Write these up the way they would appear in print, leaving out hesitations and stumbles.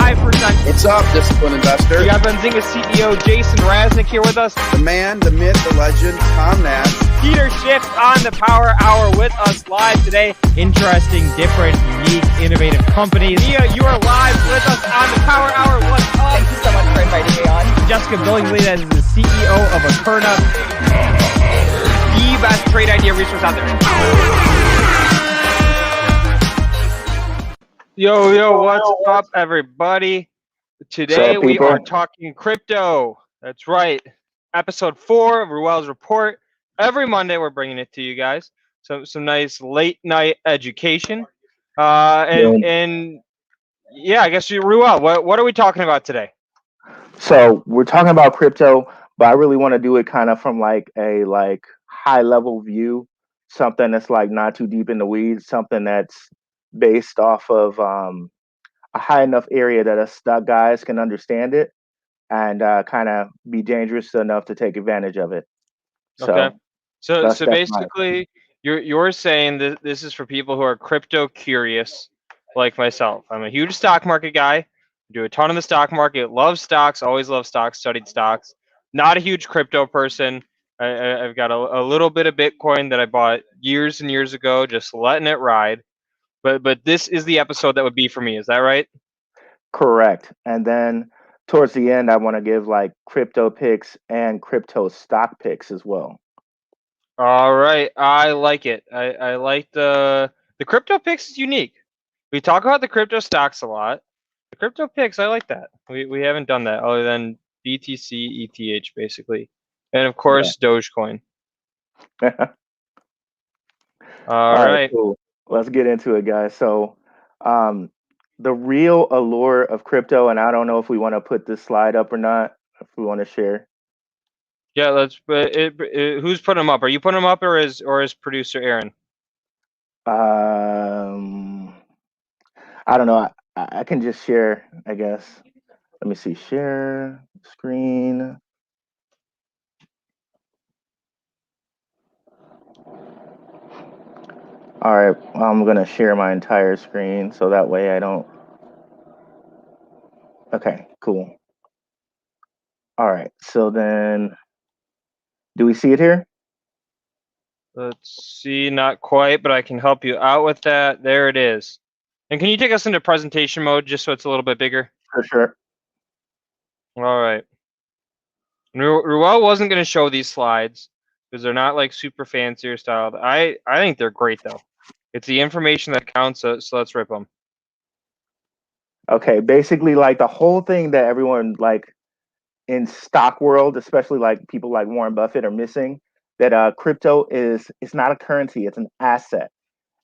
5%. What's up, disciplined investor? We got Benzinga CEO Jason Raznick here with us. The man, the myth, the legend, Tom Nash. Peter Schiff on the Power Hour with us live today. Interesting, different, unique, innovative companies. Mia, you are live with us on the Power Hour. What's up? Thank you so much for inviting me on. Jessica Billingsley, that is the CEO of Akerna. The best trade idea resource out there. Yo, what's up, everybody? Today we are talking crypto. That's right. Episode 4 of Ruell's Report. Every Monday we're bringing it to you guys. Some nice late night education. And yeah, I guess Ruell, what are we talking about today? So we're talking about crypto, but I really want to do it kind of from like a high level view, something that's like not too deep in the weeds, something that's based off of a high enough area that us stock guys can understand it and kind of be dangerous enough to take advantage of it. Okay. So basically, you're saying that this is for people who are crypto curious, like myself. I'm a huge stock market guy. Do a ton in the stock market. Love stocks. Always love stocks. Studied stocks. Not a huge crypto person. I've got a little bit of Bitcoin that I bought years and years ago, just letting it ride. But this is the episode that would be for me. Is that right? Correct. And then towards the end, I want to give like crypto picks and crypto stock picks as well. All right. I like it. I like the crypto picks is unique. We talk about the crypto stocks a lot. The crypto picks, I like that. We haven't done that other than BTC, ETH, basically. And of course, Dogecoin. All right. Cool. Let's get into it, guys. So the real allure of crypto, and I don't know if we want to put this slide up or not, if we want to share. Yeah, let's. Who's putting them up? Are you putting them up, or is producer Aaron? I don't know. I can just share, I guess. Let me see. Share screen. All right, I'm gonna share my entire screen so that way I don't. Okay, cool. All right, so then, do we see it here? Let's see, not quite, but I can help you out with that. There it is. And can you take us into presentation mode just so it's a little bit bigger? For sure. All right. Ruell wasn't going to show these slides because they're not like super fancy or styled. I think they're great though. It's the information that counts, so let's rip them. Okay, basically like the whole thing that everyone like in stock world, especially like people like Warren Buffett are missing, that crypto it's not a currency, it's an asset.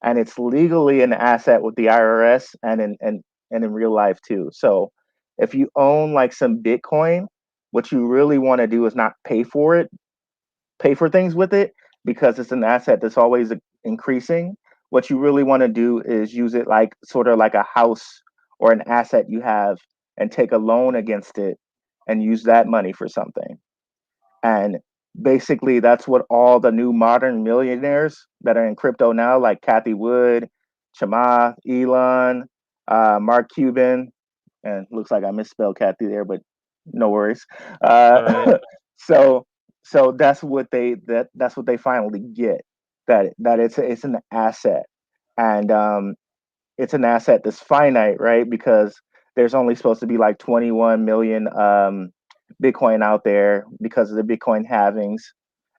And it's legally an asset with the IRS and in real life too. So if you own like some Bitcoin, what you really want to do is not pay for things with it because it's an asset that's always increasing. What you really want to do is use it like sort of like a house or an asset you have and take a loan against it and use that money for something. And basically that's what all the new modern millionaires that are in crypto now, like Cathie Wood, Chamath, Elon, Mark Cuban, and looks like I misspelled Cathie there, but no worries. Right. So that's what they finally get, that it's an asset, and it's an asset that's finite, right? Because there's only supposed to be like 21 million Bitcoin out there because of the Bitcoin halvings,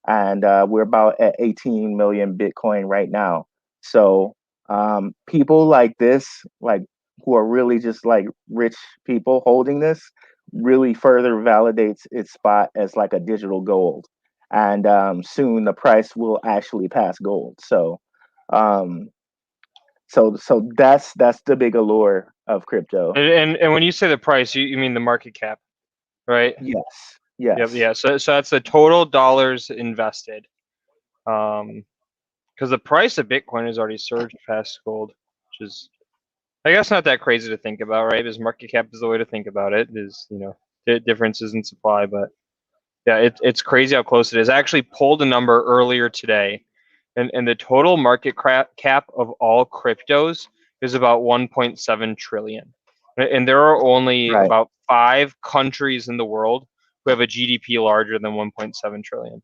and we're about at 18 million Bitcoin right now. So people like this, like who are really just like rich people holding this, really further validates its spot as like a digital gold, and soon the price will actually pass gold. So that's the big allure of crypto. And when you say the price, you mean the market cap, right? Yes. Yep, yeah. So that's the total dollars invested. Because the price of Bitcoin has already surged past gold, which is, I guess, not that crazy to think about, right? Because market cap is the way to think about it. Is differences in supply, but yeah, it's crazy how close it is. I actually pulled a number earlier today, and the total market cap of all cryptos is about 1.7 trillion. And there are only Right. about 5 countries in the world who have a GDP larger tthan 1.7 trillion.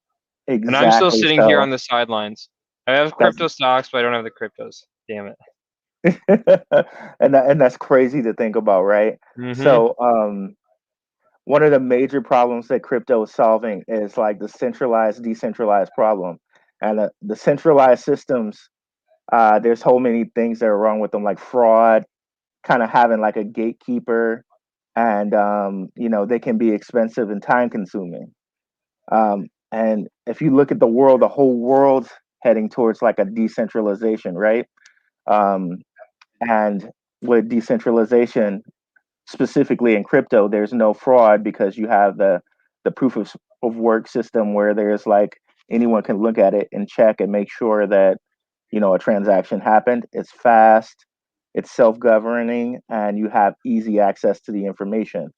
And I'm still Exactly. sitting here on So the sidelines. I have that's crypto stocks, but I don't have the cryptos. Damn it. and that's crazy to think about, right? Mm-hmm. So one of the major problems that crypto is solving is like the centralized decentralized problem. And the centralized systems, there's so many things that are wrong with them, like fraud, kind of having like a gatekeeper, and they can be expensive and time consuming. And if you look at the world, the whole world's heading towards like a decentralization, right? um, and with decentralization, specifically in crypto, there's no fraud because you have the proof of work system where there's like anyone can look at it and check and make sure that a transaction happened. It's fast, it's self-governing, and you have easy access to the information.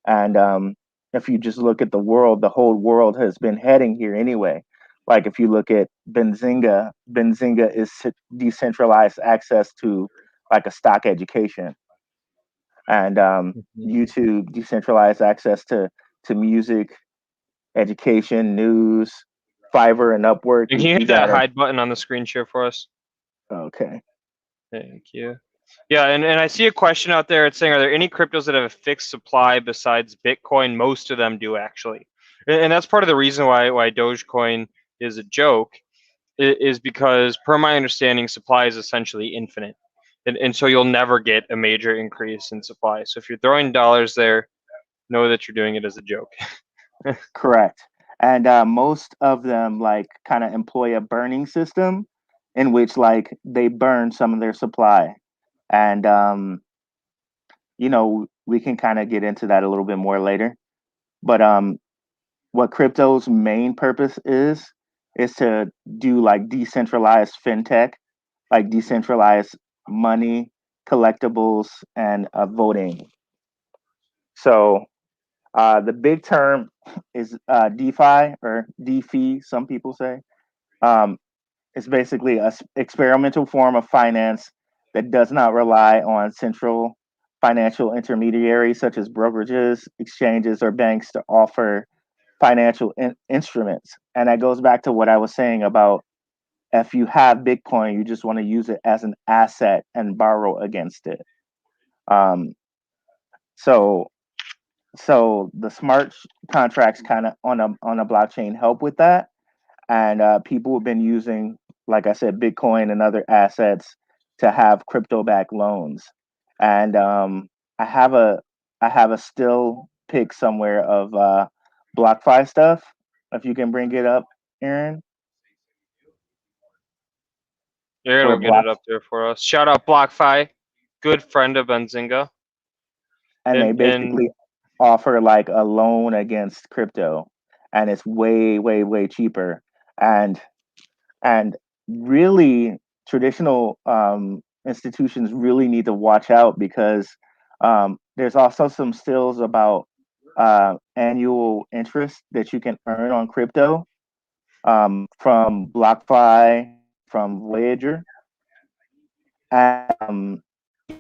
And if you just look at the world, the whole world has been heading here anyway. Like if you look at Benzinga is decentralized access to like a stock education, and Mm-hmm. YouTube decentralized access to music, education, news. Fiverr and Upwork, And can you you hit that gotta. hide button on the screen share for us? Okay. Thank you. Yeah, and I see a question out there. It's saying, are there any cryptos that have a fixed supply besides Bitcoin? Most of them do, actually. And that's part of the reason why Dogecoin is a joke, is because, per my understanding, supply is essentially infinite. And so you'll never get a major increase in supply. So if you're throwing dollars there, know that you're doing it as a joke. Correct. And most of them like kind of employ a burning system in which like they burn some of their supply. And we can kind of get into that a little bit more later. But what crypto's main purpose is to do like decentralized fintech, like decentralized money, collectibles, and voting. So the big term is DeFi or DeFi, some people say. Um, it's basically a experimental form of finance that does not rely on central financial intermediaries such as brokerages, exchanges, or banks to offer financial instruments. And that goes back to what I was saying about if you have Bitcoin, you just want to use it as an asset and borrow against it. Um, so so the smart contracts kind of on a blockchain help with that, and people have been using, like I said, Bitcoin and other assets to have crypto backed loans. And I have a I have a still pic somewhere of BlockFi stuff. If you can bring it up, Aaron, You're where gonna get Block it up there for us. Shout out BlockFi, good friend of Benzinga. and they And basically offer like a loan against crypto, and it's way, way, way cheaper. And and really traditional institutions really need to watch out because there's also some stills about annual interest that you can earn on crypto from BlockFi, from Voyager, and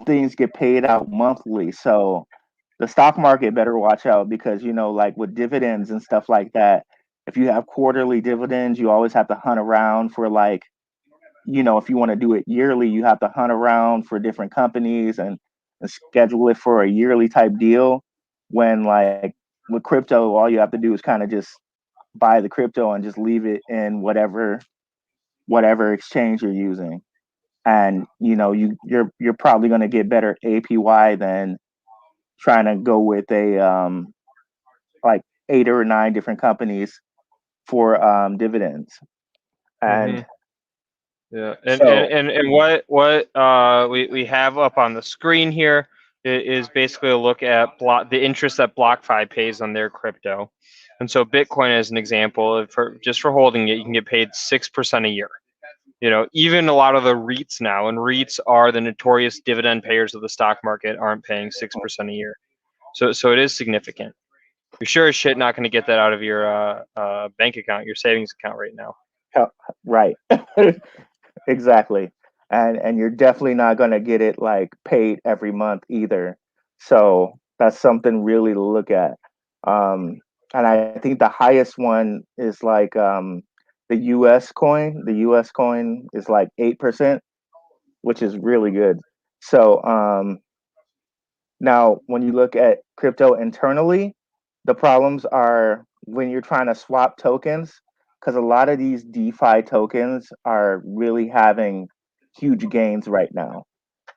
things get paid out monthly. So the stock market better watch out because like with dividends and stuff like that, if you have quarterly dividends, you always have to hunt around for like, if you want to do it yearly, you have to hunt around for different companies and schedule it for a yearly type deal. When like with crypto, all you have to do is kind of just buy the crypto and just leave it in whatever exchange you're using. And you're probably going to get better APY than trying to go with a like 8 or 9 different companies for dividends. mm-hmm. And Yeah, so and what we have up on the screen here is basically a look at the interest that BlockFi pays on their crypto. And so Bitcoin, as an example, just for holding it, you can get paid 6% a year. Even a lot of the REITs now, and REITs are the notorious dividend payers of the stock market, aren't paying 6% a year. So it is significant. You're sure as shit not going to get that out of your bank account, your savings account right now. right. Exactly. And you're definitely not going to get it like paid every month either. So that's something really to look at. And I think the highest one is like the US coin. The US coin is like 8%, which is really good. So now when you look at crypto internally, the problems are when you're trying to swap tokens, because a lot of these DeFi tokens are really having huge gains right now.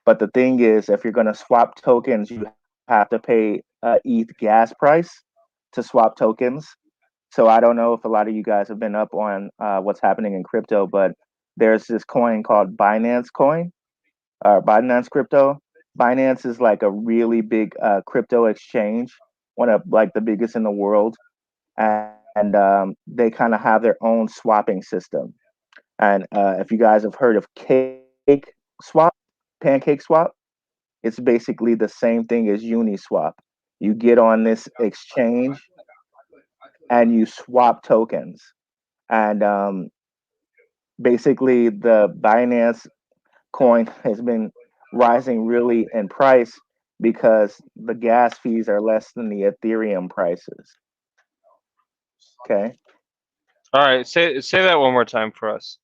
But the thing is, if you're going to swap tokens, you have to pay ETH gas price to swap tokens. So I don't know if a lot of you guys have been up on what's happening in crypto, but there's this coin called Binance Coin, Binance Crypto. Binance is like a really big crypto exchange, one of like the biggest in the world, and they kind of have their own swapping system. And if you guys have heard of Cake Swap, Pancake Swap, it's basically the same thing as Uniswap. You get on this exchange and you swap tokens. And basically, the Binance coin has been rising really in price because the gas fees are less than the Ethereum prices. Okay. All right, say that one more time for us.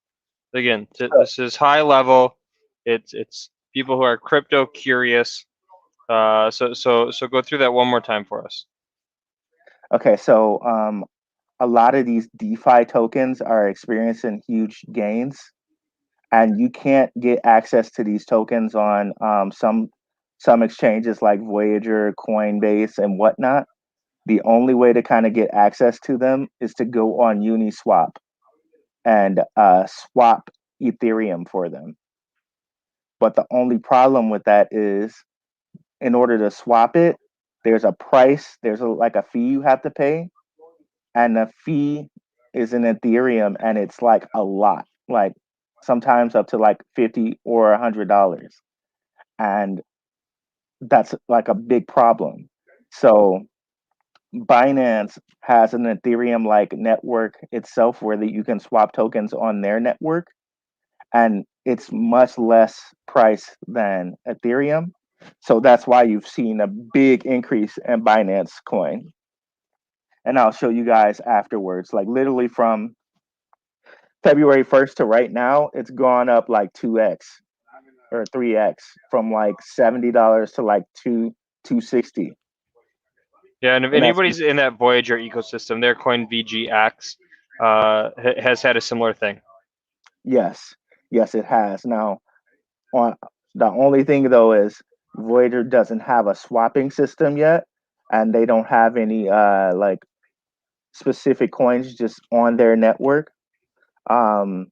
Again, this is high level. It's people who are crypto curious. So go through that one more time for us. Okay, so a lot of these DeFi tokens are experiencing huge gains, and you can't get access to these tokens on some exchanges like Voyager, Coinbase, and whatnot. The only way to kind of get access to them is to go on Uniswap and swap Ethereum for them. But the only problem with that is, in order to swap it, there's a price, like a fee you have to pay, and the fee is in Ethereum, and it's like a lot, like sometimes up to like $50 or $100, and that's like a big problem. So Binance has an Ethereum like network itself where that you can swap tokens on their network, and it's much less price than Ethereum. So that's why you've seen a big increase in Binance Coin. And I'll show you guys afterwards. Like literally from February 1st to right now, it's gone up like 2x or 3x from like $70 to like 260. Yeah, and if And that's anybody's in that Voyager ecosystem, their coin VGX has had a similar thing. yes, yes, it has. Now, on the only thing though is Voyager doesn't have a swapping system yet, and they don't have any like specific coins just on their network. Um,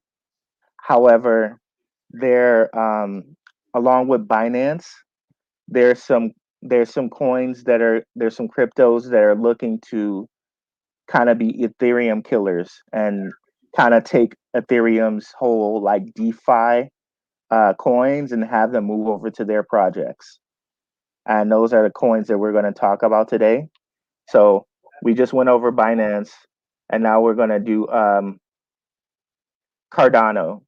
however, they're along with Binance, there's some there's some coins that are there's some cryptos that are looking to kind of be Ethereum killers and kind of take Ethereum's whole like DeFi coins and have them move over to their projects. And those are the coins that we're going to talk about today. So we just went over Binance, and now we're going to do Cardano.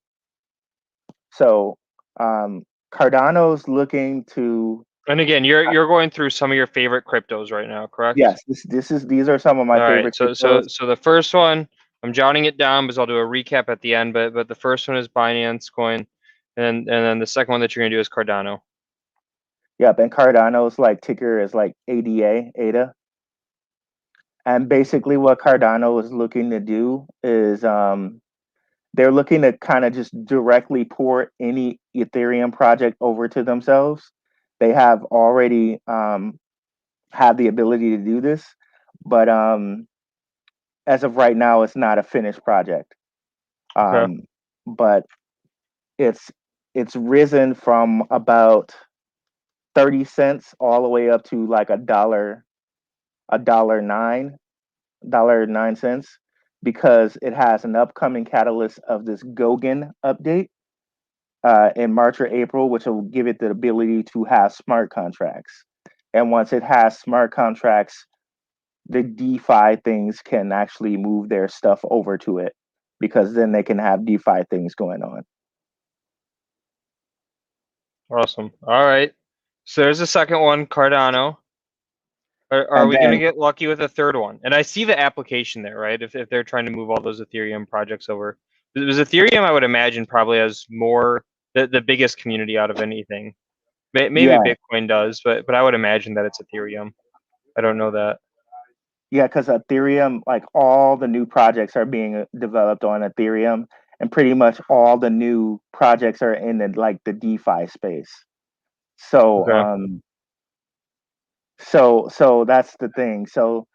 So Cardano's looking to. And again, you're going through some of your favorite cryptos right now, correct? Yes, these are some of my All right. favorite So cryptos. the first one, I'm jotting it down because I'll do a recap at the end. But the first one is Binance Coin, and then the second one that you're gonna do is Cardano. Yep, and Cardano's like ticker is like ADA. And basically what Cardano is looking to do is they're looking to kind of just directly port any Ethereum project over to themselves. They have already have the ability to do this, but as of right now, it's not a finished project. Okay. But it's it's risen from about 30 cents all the way up to like a dollar 9 cents, because it has an upcoming catalyst of this Gogan update in March or April, which will give it the ability to have smart contracts. And once it has smart contracts, the DeFi things can actually move their stuff over to it, because then they can have DeFi things going on. Awesome. All right. So there's a second one, Cardano. Are we going to get lucky with a third one? And I see the application there, right? If they're trying to move all those Ethereum projects over. Because Ethereum, I would imagine, probably has more, the biggest community out of anything. Maybe Yeah. Bitcoin does, but I would imagine that it's Ethereum. I don't know that. Yeah, because Ethereum, like all the new projects are being developed on Ethereum, and pretty much all the new projects are in the DeFi space. So, Okay. so that's the thing. So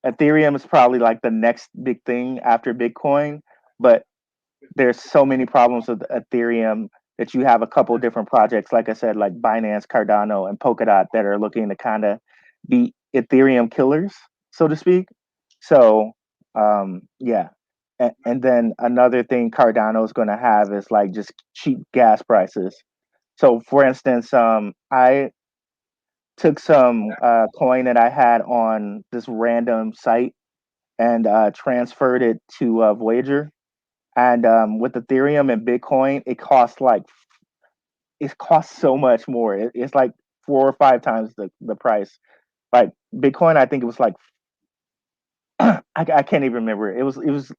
Ethereum is probably like the next big thing after Bitcoin, but there's so many problems with Ethereum that you have a couple different projects, like I said, like Binance, Cardano, and Polkadot that are looking to kind of be Ethereum killers, so to speak. So, yeah. And then another thing Cardano is going to have is like just cheap gas prices. So, for instance, I took some coin that I had on this random site and transferred it to Voyager. And with Ethereum and Bitcoin, it costs so much more. It's like 4 or 5 times the price. Like Bitcoin, I think it was like I can't even remember. It was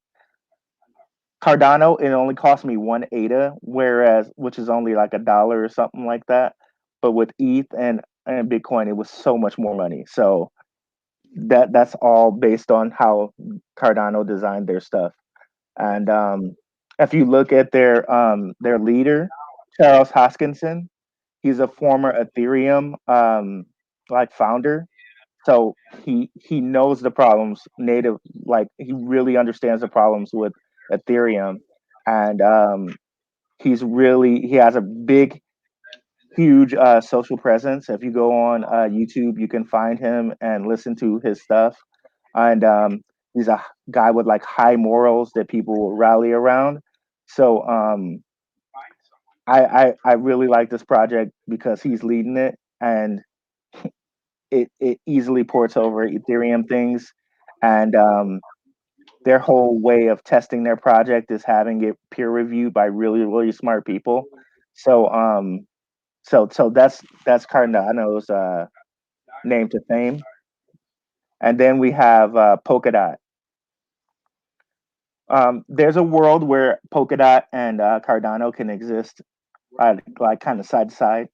Cardano. It only cost me 1 ADA, whereas which is only like $1 or something like that. But with ETH and Bitcoin, it was so much more money. So that's all based on how Cardano designed their stuff. And if you look at their leader, Charles Hoskinson, he's a former Ethereum like founder. So he knows the problems native, like he really understands the problems with Ethereum, and he has a big, huge social presence. If you go on YouTube, you can find him and listen to his stuff. And he's a guy with like high morals that people will rally around. So I really like this project because he's leading it, and it easily ports over Ethereum things, and their whole way of testing their project is having it peer reviewed by really smart people. So so that's Cardano's name to fame. And then we have Polkadot. There's a world where Polkadot and Cardano can exist, like kind of side to side,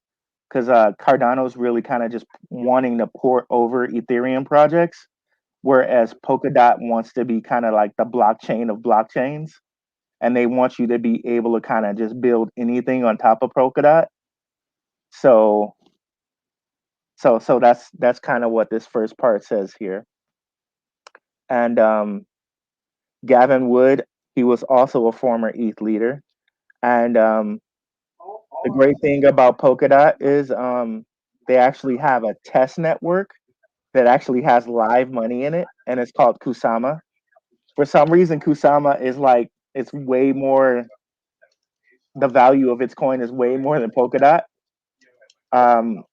because Cardano's really kind of just wanting to port over Ethereum projects, whereas Polkadot wants to be kind of like the blockchain of blockchains, and they want you to be able to kind of just build anything on top of Polkadot. So so that's kind of what this first part says here. And Gavin Wood, he was also a former ETH leader. And the great thing about Polkadot is they actually have a test network that actually has live money in it, and it's called Kusama. For some reason, Kusama is like it's way more. The value of its coin is way more than Polkadot. Um,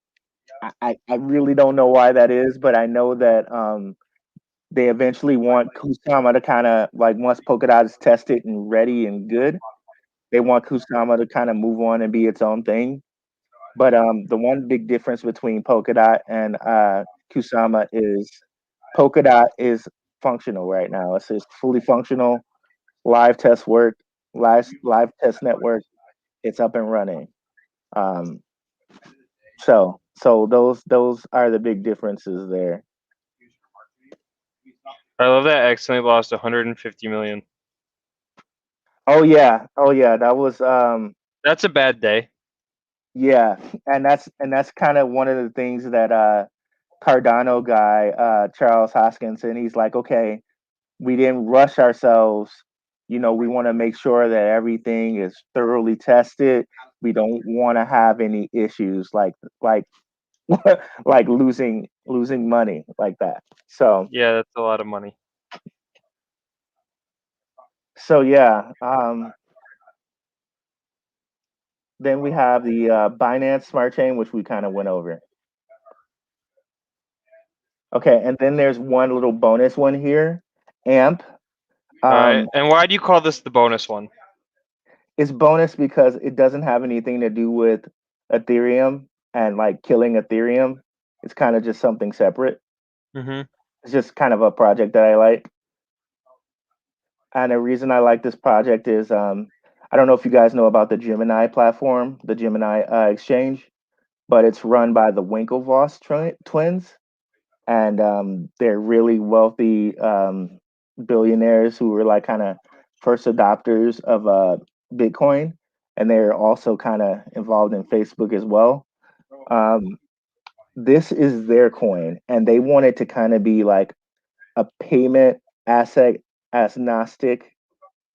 I really don't know why that is, but I know that they eventually want Kusama to kind of like once Polkadot is tested and ready and good, they want Kusama to kind of move on and be its own thing. But the one big difference between Polkadot and Kusama is Polkadot is functional right now. It's just fully functional, live test work, live test network. It's up and running. Um, so those are the big differences there. I love that accidentally lost 150 million. Oh yeah, that was That's a bad day. yeah, and that's kind of one of the things that Cardano guy Charles Hoskinson, he's like, okay, we didn't rush ourselves. You know, we want to make sure that everything is thoroughly tested. We don't want to have any issues like like losing money like that. So Yeah, that's a lot of money. so yeah. Then we have the Binance Smart Chain, which we kind of went over. Okay, and then there's one little bonus one here, AMP. All right. And why do you call this the bonus one? It's bonus because it doesn't have anything to do with Ethereum, and like killing Ethereum. It's kind of just something separate. Mm-hmm. It's just kind of a project that I like. And the reason I like this project is I don't know if you guys know about the Gemini platform, the Gemini exchange, but it's run by the Winklevoss twins, and they're really wealthy billionaires who were like kind of first adopters of Bitcoin, and they're also kind of involved in Facebook as well. Um, this is their coin, and they wanted to kind of be like a payment asset agnostic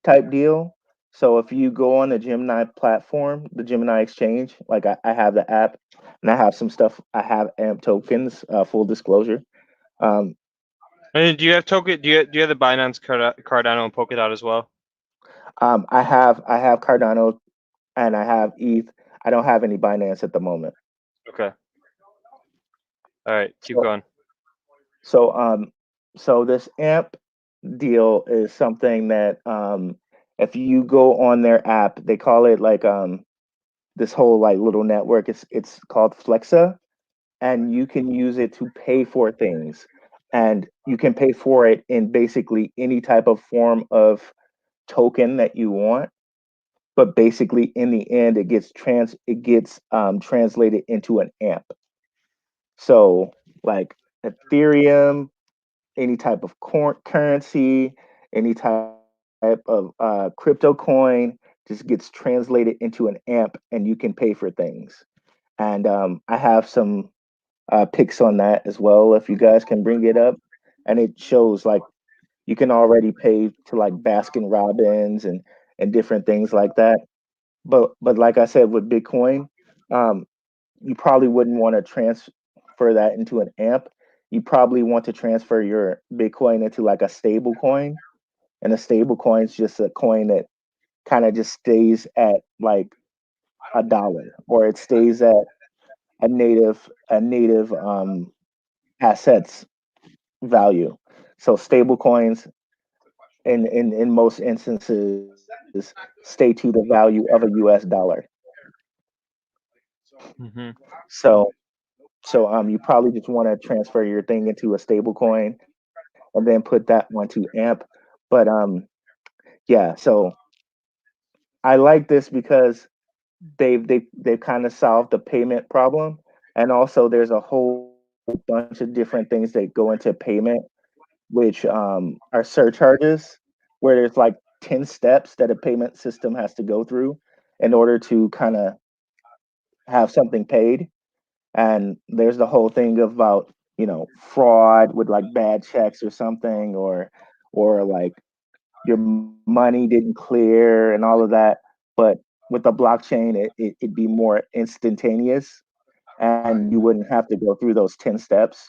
type deal. So if you go on the Gemini platform, the Gemini exchange, like I have the app and I have some stuff. I have AMP tokens, full disclosure. Um, And do you have token? Do you have the Binance Cardano and Polkadot as well? I have Cardano and I have ETH. I don't have any Binance at the moment. Okay. All right. Keep So going. so this AMP deal is something that if you go on their app, they call it like this whole like little network. It's called Flexa, and you can use it to pay for things, and you can pay for it in basically any type of form of token that you want. But basically, in the end, it gets translated into an AMP. So like Ethereum, any type of currency, any type of crypto coin just gets translated into an AMP, and you can pay for things. And I have some pics on that as well, if you guys can bring it up. And it shows like you can already pay to like Baskin Robbins and different things like that. But like I said, with Bitcoin, um, you probably wouldn't want to transfer that into an AMP. You probably want to transfer your Bitcoin into like a stable coin. And a stable coin is just a coin that kind of just stays at like $1, or it stays at a native assets value. So stable coins in most instances stay to the value of a US dollar. Mm-hmm. So so you probably just want to transfer your thing into a stable coin and then put that onto AMP. But yeah, so I like this because they've kind of solved the payment problem, and also there's a whole bunch of different things that go into payment, which are surcharges, where there's like 10 steps that a payment system has to go through in order to kind of have something paid. And there's the whole thing about, fraud with like bad checks or something, or like your money didn't clear and all of that. But with the blockchain, it'd be more instantaneous, and you wouldn't have to go through those 10 steps.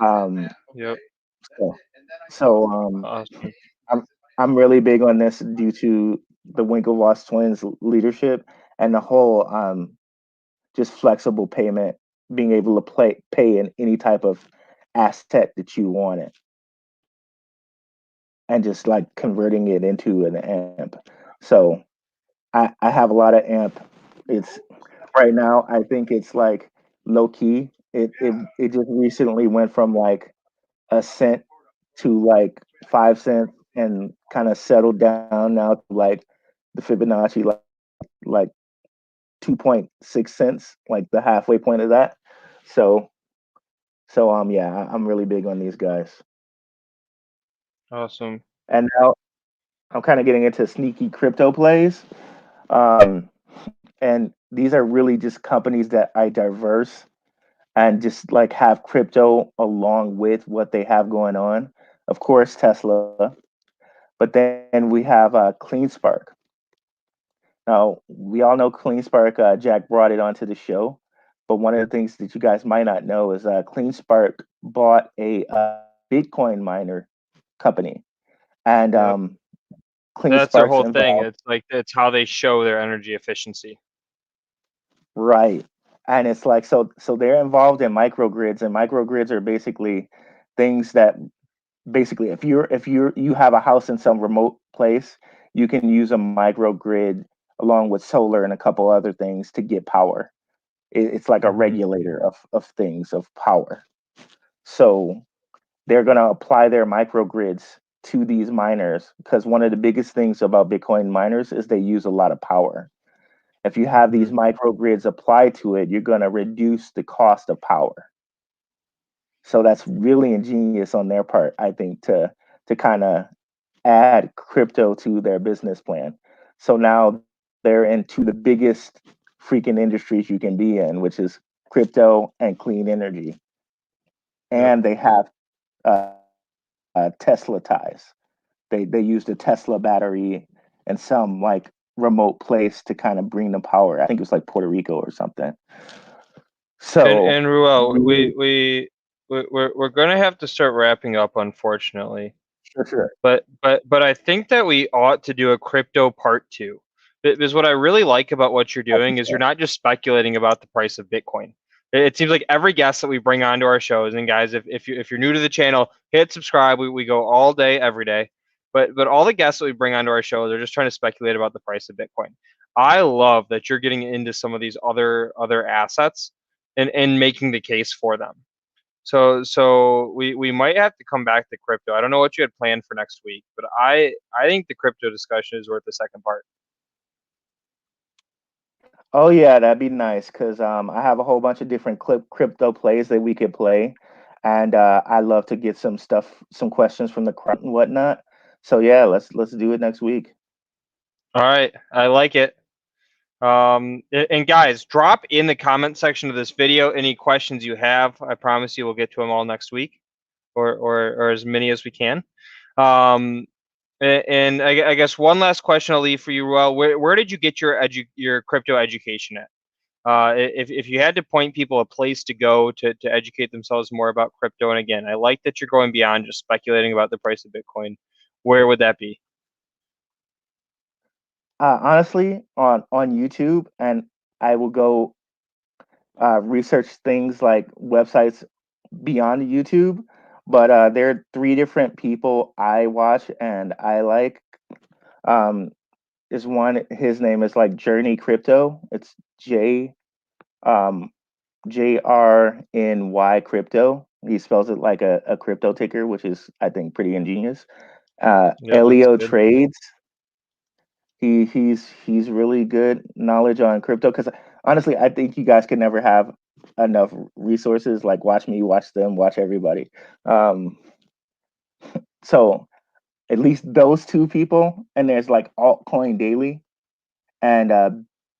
Um, Yep. so, so Awesome. I'm I'm really big on this due to the Winklevoss twins leadership and the whole just flexible payment, being able to pay in any type of asset that you wanted, and just like converting it into an AMP. So I have a lot of AMP. It's right now, I think it's like low key. It just recently went from like a cent to like 5 cents, and kind of settled down now to like the Fibonacci, like 2.6 cents, like the halfway point of that. So yeah, I'm really big on these guys. Awesome. And now I'm kind of getting into sneaky crypto plays. Um, and these are really just companies that I diverse and just like have crypto along with what they have going on. Of course, Tesla, but then we have CleanSpark. Now, we all know CleanSpark. Jack brought it onto the show, but one of the things that you guys might not know is CleanSpark bought a Bitcoin miner company, and Yep. That's their CleanSpark's whole thing. involved. It's like it's how they show their energy efficiency. Right. And it's like, so they're involved in microgrids, and microgrids are basically things that basically, if you have a house in some remote place, you can use a microgrid along with solar and a couple other things to get power. It's like a regulator of things, of power. So they're going to apply their microgrids to these miners, because one of the biggest things about Bitcoin miners is they use a lot of power. If you have these microgrids applied to it, you're going to reduce the cost of power. So that's really ingenious on their part, I think, to kind of add crypto to their business plan. So now they're into the biggest freaking industries you can be in, which is crypto and clean energy. And they have Tesla ties. They use the Tesla battery in some like remote place to kind of bring the power. I think it was like Puerto Rico or something. So and Ruell, we're gonna have to start wrapping up, unfortunately. Sure. But I think that we ought to do a crypto part 2. Because what I really like about what you're doing is you're not just speculating about the price of Bitcoin. It seems like every guest that we bring onto our shows, and guys, if you're new to the channel, hit subscribe. We go all day, every day. But all the guests that we bring onto our show, they're just trying to speculate about the price of Bitcoin. I love that you're getting into some of these other assets and making the case for them. So we might have to come back to crypto. I don't know what you had planned for next week, but I think the crypto discussion is worth the second part. Oh yeah, that'd be nice, because I have a whole bunch of different crypto plays that we could play, and I love to get some questions from the crowd and whatnot. So yeah, let's do it next week. All right, I like it. And guys, drop in the comment section of this video any questions you have. I promise you we'll get to them all next week, or as many as we can. And I guess one last question I'll leave for you, Ruell. Where did you get your crypto education at? If you had to point people a place to go to educate themselves more about crypto, and again, I like that you're going beyond just speculating about the price of Bitcoin. Where would that be? Honestly, on YouTube, and I will go research things like websites beyond YouTube. But there are 3 different people I watch and I like. Is one, his name is like Journey Crypto. It's JRNY Crypto. He spells it like a crypto ticker, which is, I think, pretty ingenious. Elio Trades. He's really good knowledge on crypto, because honestly, I think you guys could never have enough resources. Like, watch me, watch them, watch everybody. So at least those 2 people, and there's like Altcoin Daily and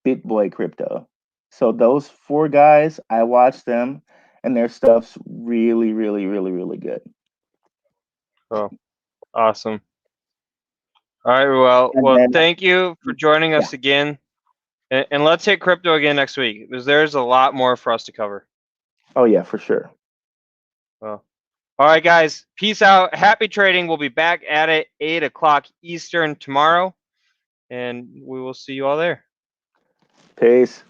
BitBoy Crypto. So those 4 guys, I watch them, and their stuff's really, really, really, really good. Oh, awesome. All right, well, thank you for joining us again. And let's hit crypto again next week, because there's a lot more for us to cover. Oh yeah, for sure. Well, all right, guys. Peace out. Happy trading. We'll be back at it 8 o'clock Eastern tomorrow, and we will see you all there. Peace.